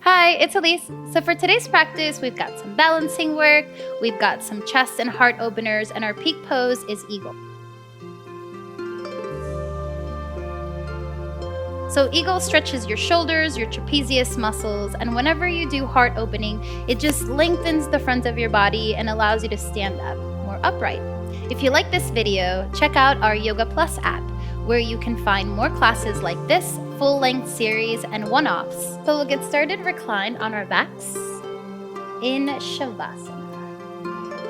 Hi, it's Eliz. So for today's practice, we've got some balancing work, we've got some chest and heart openers, and our peak pose is eagle. So eagle stretches your shoulders, your trapezius muscles, and whenever you do heart opening, it just lengthens the front of your body and allows you to stand up more upright. If you like this video, check out our Yoga Plus app, where you can find more classes like this, full-length series, and one-offs. So we'll get started reclined on our backs in Shavasana.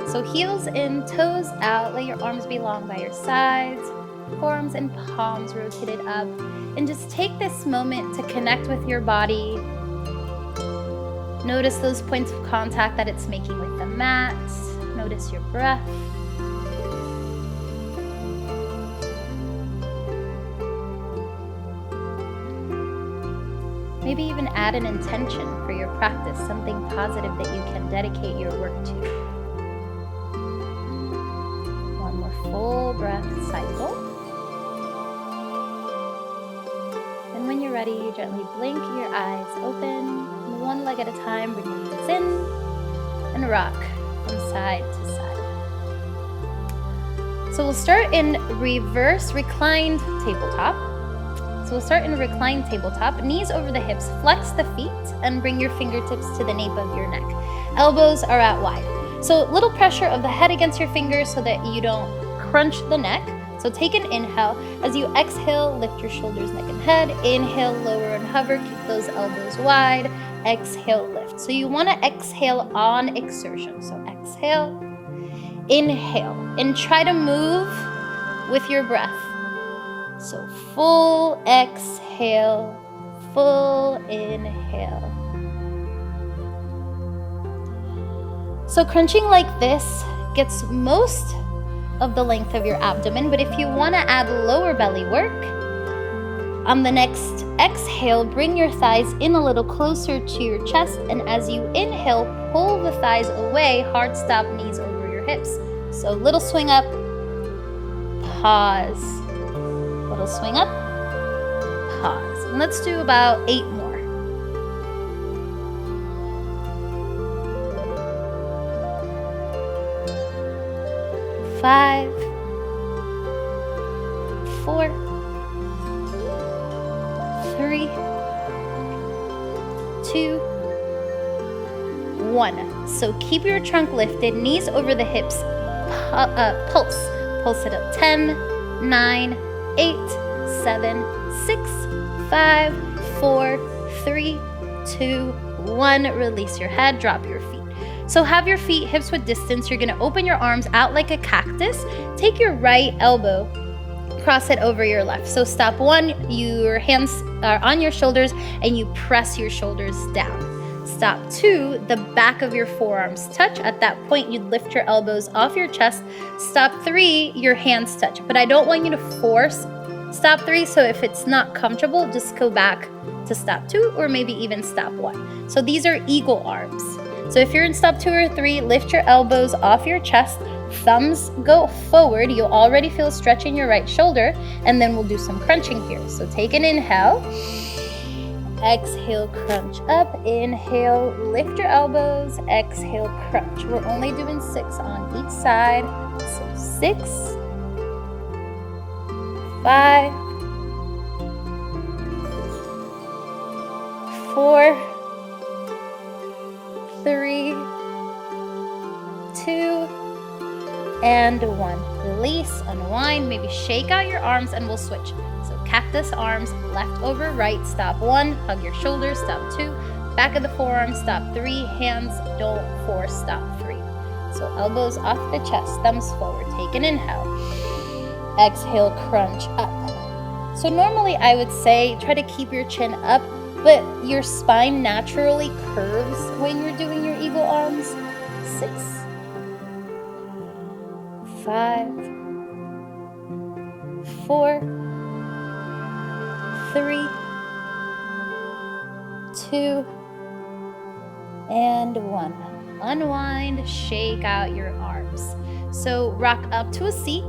So heels in, toes out, let your arms be long by your sides, forearms and palms rotated up, and just take this moment to connect with your body. Notice those points of contact that it's making with the mat. Notice your breath. Maybe even add an intention for your practice, something positive that you can dedicate your work to. One more full breath cycle. And when you're ready, gently blink your eyes open. One leg at a time, bring your knees in and rock from side to side. So we'll start in reverse reclined tabletop. So we'll start in a reclined tabletop, knees over the hips, flex the feet, and bring your fingertips to the nape of your neck. Elbows are out wide. So little pressure of the head against your fingers so that you don't crunch the neck. So take an inhale. As you exhale, lift your shoulders, neck, and head. Inhale, lower and hover, keep those elbows wide. Exhale, lift. So you want to exhale on exertion. So exhale, inhale, and try to move with your breath. So full exhale, full inhale. So crunching like this gets most of the length of your abdomen, but if you want to add lower belly work, on the next exhale, bring your thighs in a little closer to your chest, and as you inhale, pull the thighs away, hard stop, knees over your hips. So little swing up, pause. Little swing up, pause. And let's do about 8 more. Five, 4, 3, 2, 1. So keep your trunk lifted, knees over the hips, pulse. Pulse it up. 10, 9, 8, 7, 6, 5, 4, 3, 2, 1. Release your head, drop your feet. So have your feet hips width distance. You're going to open your arms out like a cactus. Take your right elbow, cross it over your left. So step 1, your hands are on your shoulders and you press your shoulders down. Step 2, the back of your forearms touch. At that point, you'd lift your elbows off your chest. Step 3, your hands touch. But I don't want you to force step 3, so if it's not comfortable, just go back to step 2 or maybe even step 1. So these are eagle arms. So if you're in step 2 or 3, lift your elbows off your chest. Thumbs go forward. You'll already feel a stretch in your right shoulder. And then we'll do some crunching here. So take an inhale. Exhale, crunch up. Inhale, lift your elbows. Exhale, crunch. We're only doing 6 on each side. So 6, 5, 4, 3, 2, and 1. Release, unwind, maybe shake out your arms, and we'll switch. So cactus arms, left over right. Step 1, hug your shoulders. Step 2, back of the forearm. Step 3, hands don't force. Step 3. So elbows off the chest, thumbs forward. Take an inhale. Exhale, crunch up. So normally I would say try to keep your chin up, but your spine naturally curves when you're doing your eagle arms. 6, 5, 4, 3, 2, and 1. Unwind, shake out your arms. So rock up to a seat.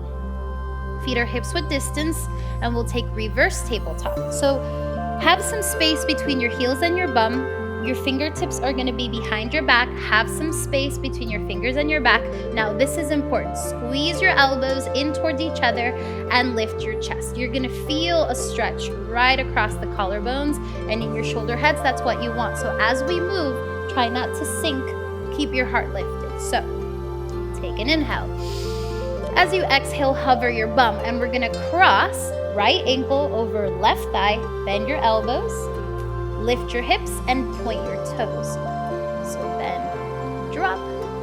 Feet are hips width distance, and we'll take reverse tabletop. So have some space between your heels and your bum. Your fingertips are going to be behind your back. Have some space between your fingers and your back. Now, this is important. Squeeze your elbows in towards each other and lift your chest. You're going to feel a stretch right across the collarbones and in your shoulder heads. That's what you want. So as we move, try not to sink. Keep your heart lifted. So take an inhale. As you exhale, hover your bum, and we're going to cross right ankle over left thigh. Bend your elbows. Lift your hips and point your toes. So bend, drop,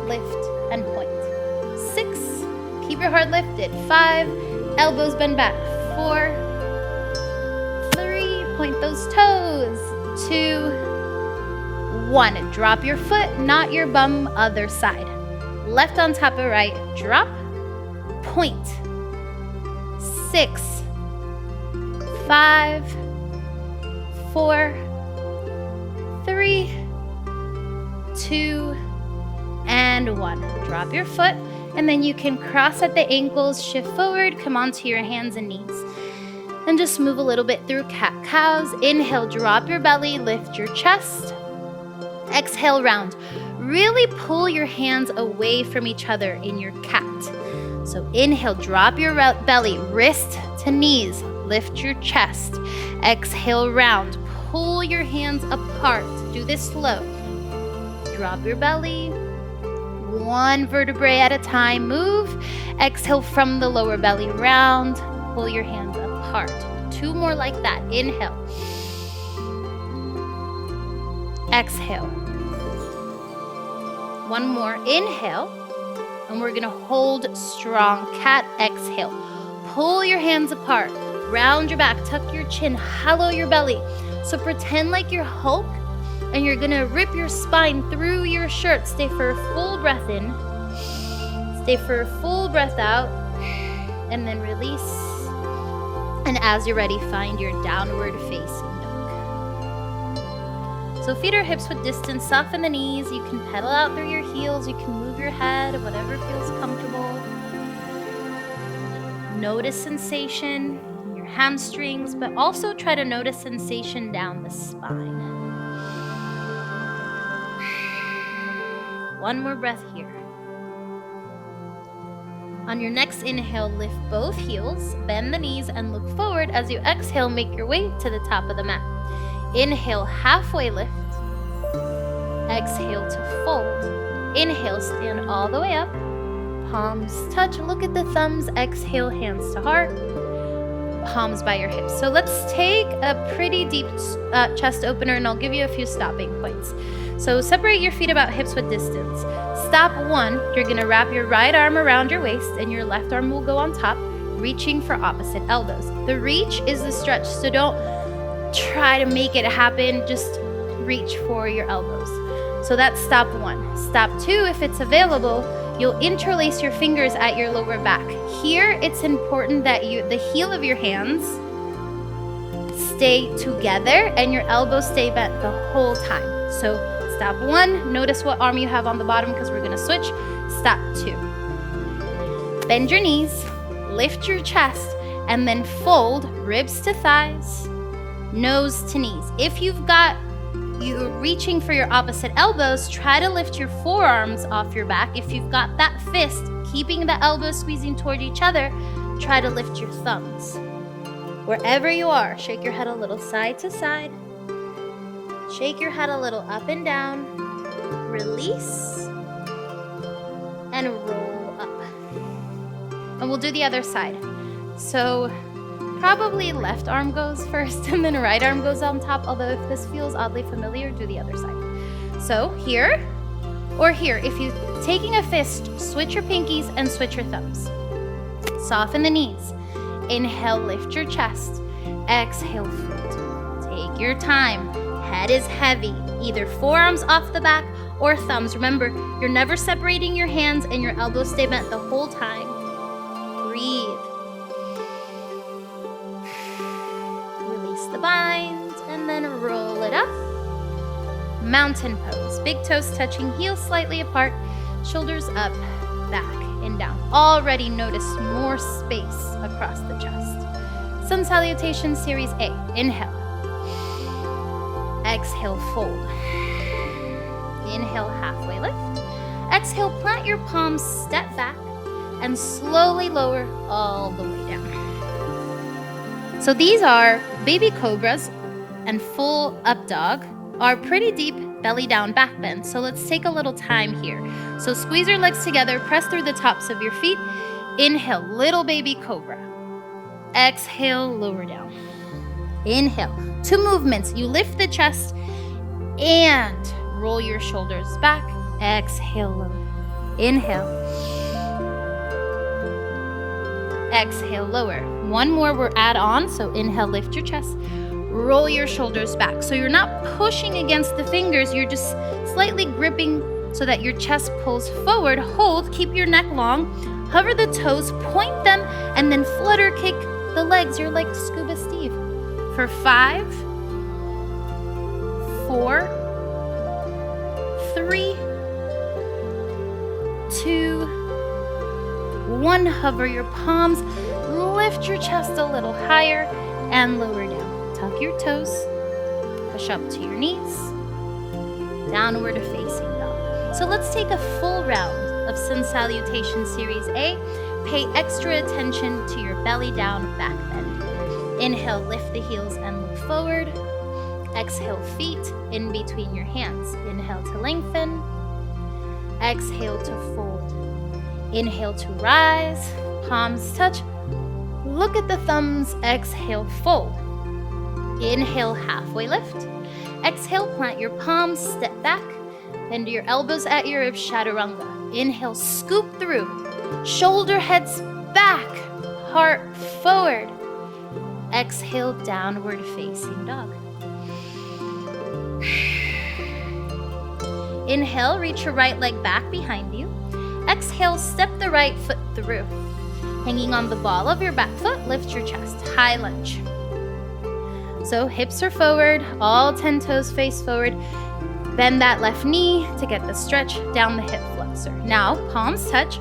lift, and point. 6, keep your heart lifted. 5, elbows bend back. 4, 3, point those toes. 2, 1, drop your foot, not your bum, other side. Left on top of right, drop, point. 6, 5, 4, 3, 2, and 1. Drop your foot, and then you can cross at the ankles, shift forward, come onto your hands and knees. And just move a little bit through cat-cows. Inhale, drop your belly, lift your chest. Exhale, round. Really pull your hands away from each other in your cat. So inhale, drop your belly, wrist to knees, lift your chest. Exhale, round. Pull your hands apart. Do this slow. Drop your belly. 1 vertebrae at a time. Move. Exhale from the lower belly. Round. Pull your hands apart. 2 more like that. Inhale. Exhale. 1 more. Inhale. And we're going to hold strong. Cat. Exhale. Pull your hands apart. Round your back. Tuck your chin. Hollow your belly. So pretend like you're Hulk and you're gonna rip your spine through your shirt. Stay for a full breath in. Stay for a full breath out. And then release. And as you're ready, find your downward facing dog. So feet or hips width distance, soften the knees. You can pedal out through your heels. You can move your head, whatever feels comfortable. Notice sensation. Hamstrings, but also try to notice sensation down the spine. 1 more breath here. On your next inhale, lift both heels, bend the knees, and look forward. As you exhale, make your way to the top of the mat. Inhale, halfway lift. Exhale to fold. Inhale, stand all the way up. Palms touch, look at the thumbs. Exhale, hands to heart. Palms by your hips. So let's take a pretty deep chest opener, and I'll give you a few stopping points. So separate your feet about hips width distance. Stop 1, you're going to wrap your right arm around your waist and your left arm will go on top, reaching for opposite elbows. The reach is the stretch, so don't try to make it happen, just reach for your elbows. So that's stop 1. Stop 2, if it's available, you'll interlace your fingers at your lower back. Here, it's important that the heel of your hands stay together and your elbows stay bent the whole time. So stop 1, notice what arm you have on the bottom because we're gonna switch. Stop 2. Bend your knees, lift your chest, and then fold ribs to thighs, nose to knees. If you're reaching for your opposite elbows, try to lift your forearms off your back. If you've got that fist, keeping the elbows squeezing toward each other, try to lift your thumbs. Wherever you are, shake your head a little side to side. Shake your head a little up and down. Release. And roll up. And we'll do the other side. So probably left arm goes first and then right arm goes on top, although if this feels oddly familiar, do the other side. So here or here. If you're taking a fist, switch your pinkies and switch your thumbs. Soften the knees. Inhale, lift your chest. Exhale, fold. Take your time. Head is heavy. Either forearms off the back or thumbs. Remember, you're never separating your hands and your elbows stay bent the whole time. Breathe. Release the bind and then roll it up. Mountain pose. Big toes touching, heels slightly apart, shoulders up, back, and down. Already notice more space across the chest. Sun Salutation Series A. Inhale. Exhale, fold. Inhale, halfway lift. Exhale, plant your palms, step back, and slowly lower all the way down. So these are baby cobras and full up dog are pretty deep belly down back bend. So let's take a little time here. So squeeze your legs together, press through the tops of your feet. Inhale, little baby cobra. Exhale, lower down. Inhale, 2 movements. You lift the chest and roll your shoulders back. Exhale, lower. Inhale. Exhale, lower. One more, we'll add on. So inhale, lift your chest. Roll your shoulders back. So you're not pushing against the fingers. You're just slightly gripping so that your chest pulls forward. Hold, keep your neck long. Hover the toes, point them, and then flutter kick the legs. You're like Scuba Steve. For 5, 4, 3, 2, 1. Hover your palms, lift your chest a little higher, and lower down. Tuck your toes, push up to your knees, downward facing dog. So let's take a full round of Sun Salutation Series A. Pay extra attention to your belly down back bend. Inhale, lift the heels and look forward. Exhale, feet in between your hands. Inhale to lengthen. Exhale to fold. Inhale to rise. Palms touch. Look at the thumbs. Exhale, fold. Inhale, halfway lift. Exhale, plant your palms, step back. Bend your elbows at your ribs, chaturanga. Inhale, scoop through. Shoulder heads back. Heart forward. Exhale, downward facing dog. Inhale, reach your right leg back behind you. Exhale, step the right foot through. Hanging on the ball of your back foot, lift your chest. High lunge. So hips are forward, all 10 toes face forward. Bend that left knee to get the stretch down the hip flexor. Now, palms touch,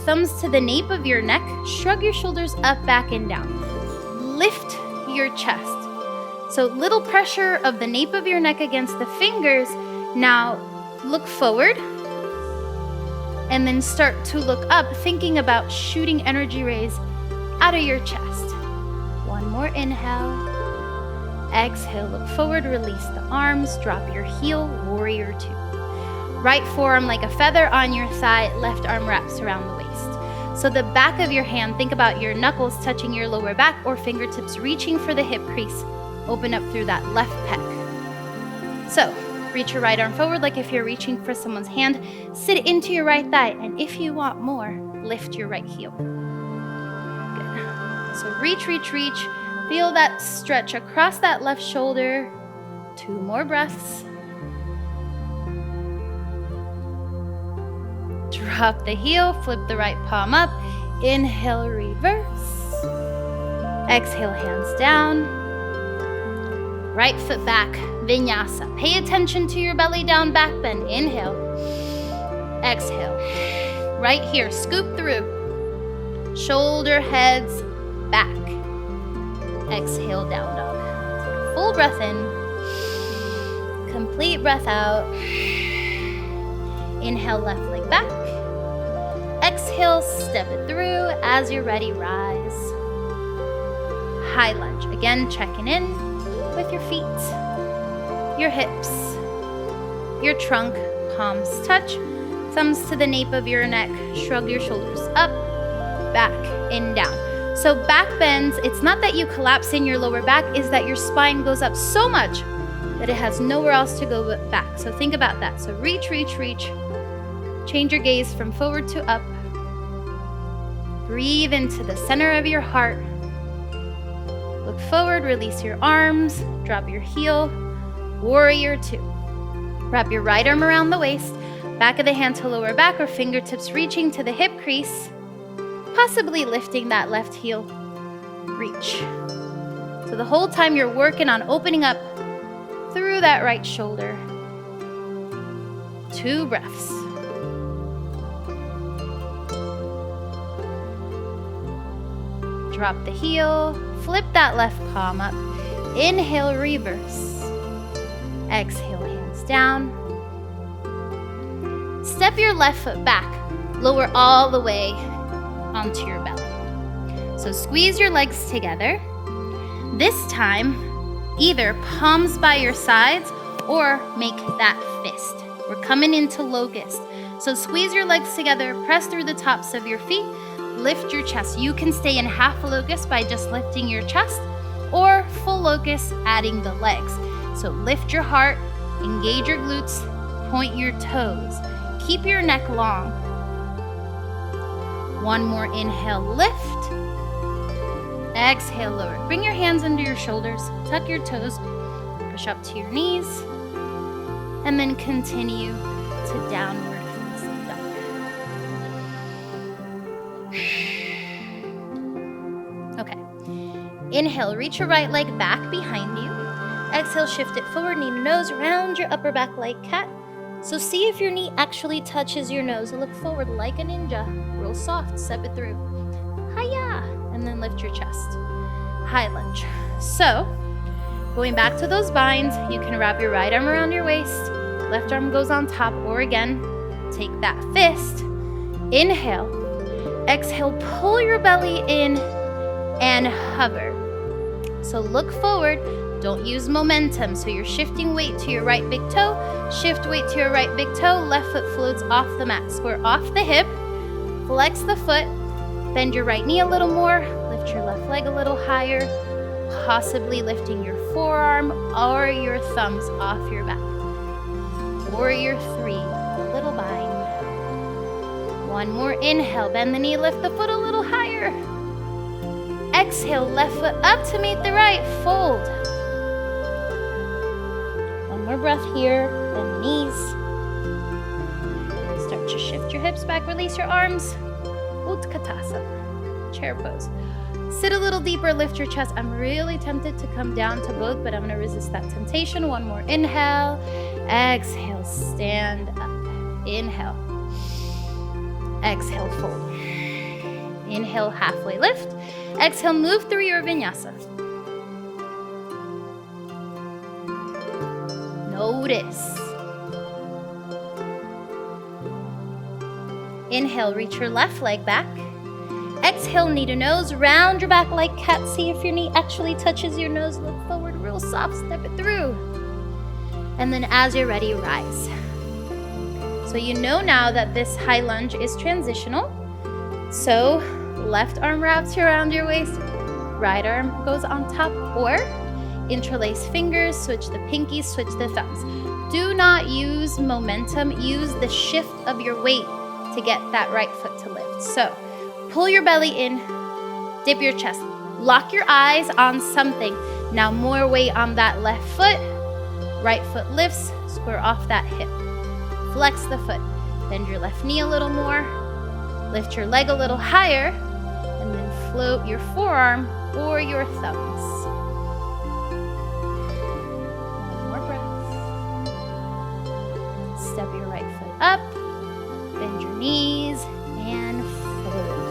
thumbs to the nape of your neck. Shrug your shoulders up, back, and down. Lift your chest. So little pressure of the nape of your neck against the fingers. Now look forward and then start to look up, thinking about shooting energy rays out of your chest. One more inhale. Exhale, look forward, release the arms, drop your heel, warrior 2. Right forearm like a feather on your thigh, left arm wraps around the waist. So the back of your hand, think about your knuckles touching your lower back or fingertips reaching for the hip crease. Open up through that left pec. So reach your right arm forward like if you're reaching for someone's hand. Sit into your right thigh, and if you want more, lift your right heel. Good. So reach, reach, reach. Feel that stretch across that left shoulder. 2 more breaths. Drop the heel, flip the right palm up. Inhale, reverse. Exhale, hands down. Right foot back, vinyasa. Pay attention to your belly down back bend. Inhale. Exhale. Right here, scoop through. Shoulder heads back. Exhale, down dog. Full breath in. Complete breath out. Inhale, left leg back. Exhale, step it through. As you're ready, rise. High lunge. Again, checking in with your feet, your hips, your trunk. Palms touch. Thumbs to the nape of your neck. Shrug your shoulders up, back, and down. So back bends, it's not that you collapse in your lower back, is that your spine goes up so much that it has nowhere else to go but back. So think about that. So reach, reach, reach. Change your gaze from forward to up. Breathe into the center of your heart. Look forward, release your arms, drop your heel, warrior 2. Wrap your right arm around the waist, back of the hand to lower back or fingertips reaching to the hip crease, possibly lifting that left heel, reach. So the whole time you're working on opening up through that right shoulder. 2 breaths. Drop the heel, flip that left palm up. Inhale, reverse. Exhale, hands down. step your left foot back. Lower all the way onto your belly. So squeeze your legs together. This time, either palms by your sides or make that fist. We're coming into Locust. So squeeze your legs together, press through the tops of your feet, lift your chest. You can stay in half Locust by just lifting your chest, or full Locust adding the legs. So lift your heart, engage your glutes, point your toes. Keep your neck long. One more inhale, lift. Exhale, lower. Bring your hands under your shoulders, tuck your toes, push up to your knees, and then continue to downward facing dog. Okay. Inhale, reach your right leg back behind you. Exhale, shift it forward, knee to nose, round your upper back like cat. So see if your knee actually touches your nose. Look forward like a ninja. Real soft, step it through. Hiya! And then lift your chest. High lunge. So, going back to those binds, you can wrap your right arm around your waist. Left arm goes on top, or again, take that fist. Inhale. Exhale, pull your belly in and hover. So look forward. Don't use momentum. So you're shifting weight to your right big toe. Shift weight to your right big toe. Left foot floats off the mat. Square off the hip. Flex the foot. Bend your right knee a little more. Lift your left leg a little higher. Possibly lifting your forearm or your thumbs off your back. Warrior 3. Little bind. One more inhale. Bend the knee. Lift the foot a little higher. Exhale. Left foot up to meet the right. Fold. More breath here, bend the knees. Start to shift your hips back, release your arms. Utkatasana, chair pose. Sit a little deeper, lift your chest. I'm really tempted to come down to both, but I'm gonna resist that temptation. One more inhale. Exhale, stand up. Inhale. Exhale, fold. Inhale, halfway lift. Exhale, move through your vinyasa. Notice. Inhale, reach your left leg back. Exhale, knee to nose, round your back like cat. See if your knee actually touches your nose. Look forward, real soft, step it through. And then as you're ready, rise. So you know now that this high lunge is transitional. So left arm wraps around your waist, right arm goes on top, or interlace fingers, switch the pinkies, switch the thumbs. Do not use momentum, use the shift of your weight to get that right foot to lift. So pull your belly in, dip your chest, lock your eyes on something. Now more weight on that left foot, right foot lifts, square off that hip. Flex the foot, bend your left knee a little more, lift your leg a little higher, and then float your forearm or your thumbs. Step your right foot up, bend your knees, and fold.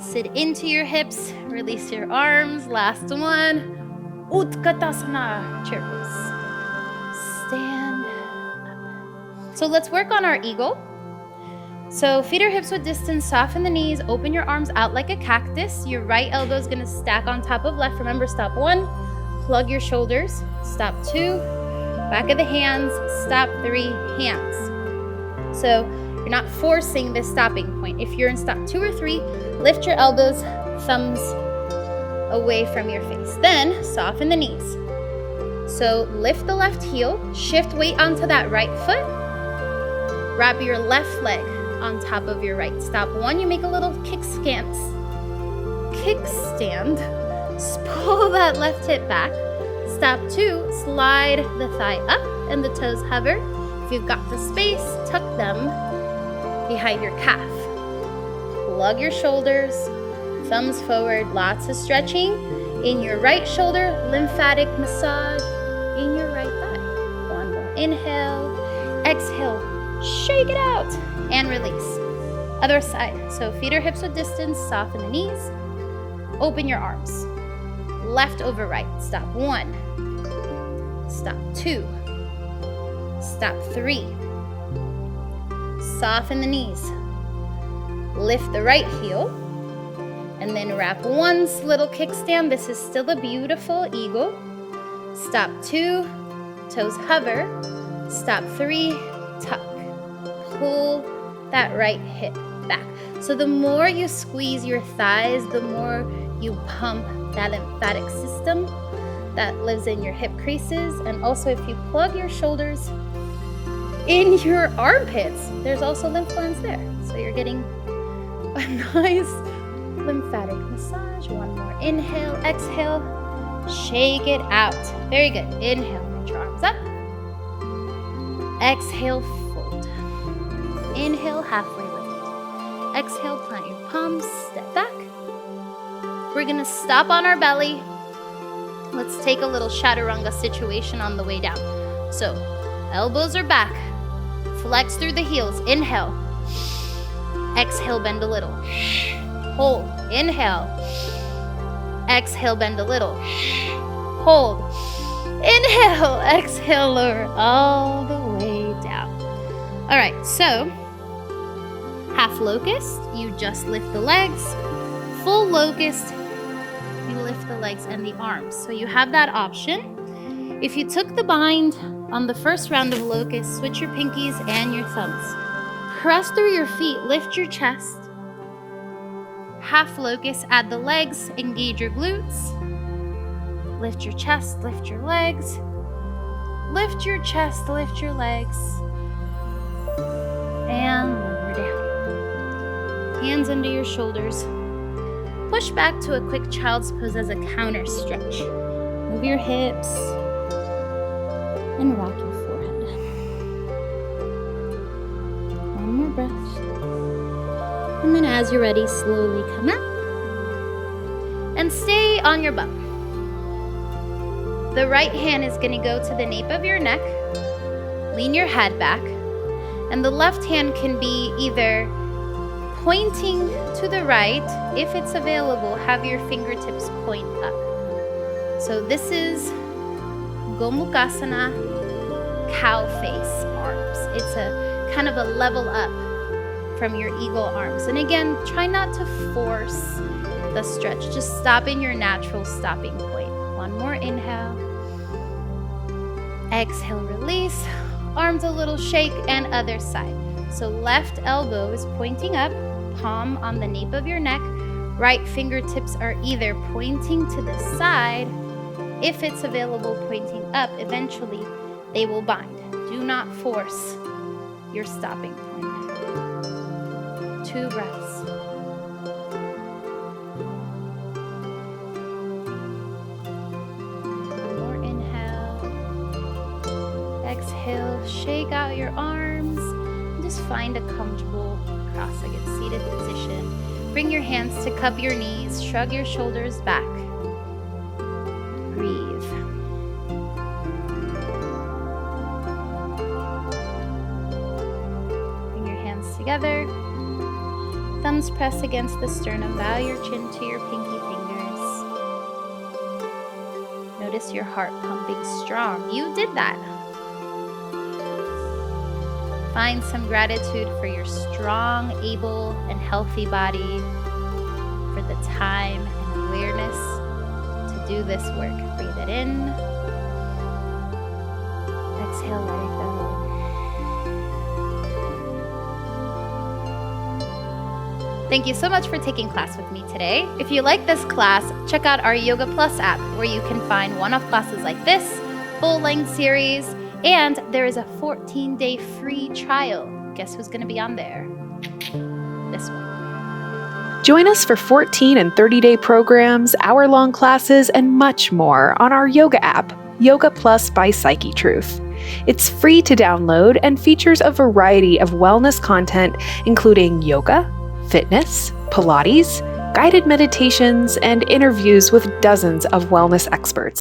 Sit into your hips, release your arms. Last one. Utkatasana, chair pose. Stand up. So let's work on our eagle. So feet or hips width distance, soften the knees, open your arms out like a cactus. Your right elbow is gonna stack on top of left. Remember, stop 1. Plug your shoulders, stop 2, back of the hands, stop 3, hands. So you're not forcing this stopping point. If you're in stop 2 or 3, lift your elbows, thumbs away from your face. Then soften the knees. So lift the left heel, shift weight onto that right foot, wrap your left leg on top of your right. Stop 1, you make a little kickstand. Pull that left hip back. Stop 2, slide the thigh up and the toes hover. If you've got the space, tuck them behind your calf. Plug your shoulders, thumbs forward, lots of stretching in your right shoulder, lymphatic massage in your right thigh. One more inhale, exhale, shake it out, and release. Other side. So feet or hips width distance, soften the knees, open your arms. Left over right. Stop 1. Stop 2. Stop 3. Soften the knees. Lift the right heel. And then wrap one little kickstand. This is still a beautiful eagle. Stop 2. Toes hover. Stop 3. Tuck. Pull that right hip back. So the more you squeeze your thighs, the more you pump that lymphatic system that lives in your hip creases. And also if you plug your shoulders in your armpits, there's also lymph glands there. So you're getting a nice lymphatic massage. One more. Inhale, exhale, shake it out. Very good. Inhale, reach your arms up. Exhale, fold. Inhale, halfway lift. Exhale, plant your palms, step back. We're gonna stop on our belly. Let's take a little chaturanga situation on the way down. So, elbows are back. Flex through the heels. Inhale. Exhale, bend a little. Hold. Inhale. Exhale, bend a little. Hold. Inhale. Exhale, lower all the way down. All right, so half locust, you just lift the legs. Full locust, you lift the legs and the arms. So you have that option. If you took the bind on the first round of locust, switch your pinkies and your thumbs. Press through your feet, lift your chest. Half locust, add the legs, engage your glutes. Lift your chest, lift your legs. Lift your chest, lift your legs. And lower down. Hands under your shoulders. Push back to a quick child's pose as a counter stretch. Move your hips and rock your forehead. One more breath. And then as you're ready, slowly come up and stay on your bum. The right hand is going to go to the nape of your neck. Lean your head back. And the left hand can be either pointing to the right. If it's available, have your fingertips point up. So this is Gomukhasana, cow face arms. It's a kind of a level up from your eagle arms. And again, try not to force the stretch. Just stop in your natural stopping point. One more inhale. Exhale, release. Arms a little shake and other side. So left elbow is pointing up, palm on the nape of your neck. Right fingertips are either pointing to the side. If it's available, pointing up. Eventually, they will bind. Do not force your stopping point. 2 breaths. One more inhale. Exhale, shake out your arms. And just find a comfortable cross-legged seated position. Bring your hands to cup your knees. Shrug your shoulders back. Breathe. Bring your hands together. Thumbs press against the sternum. Bow your chin to your pinky fingers. Notice your heart pumping strong. You did that. Find some gratitude for your strong, able, and healthy body, for the time and awareness to do this work. Breathe it in. Exhale, let it go. Thank you so much for taking class with me today. If you like this class, check out our Yoga Plus app, where you can find one-off classes like this, full-length series, and there is a 14-day free trial. Guess who's going to be on there? This one. Join us for 14 and 30-day programs, hour-long classes, and much more on our yoga app, Yoga Plus by PsycheTruth. It's free to download and features a variety of wellness content, including yoga, fitness, Pilates, guided meditations, and interviews with dozens of wellness experts.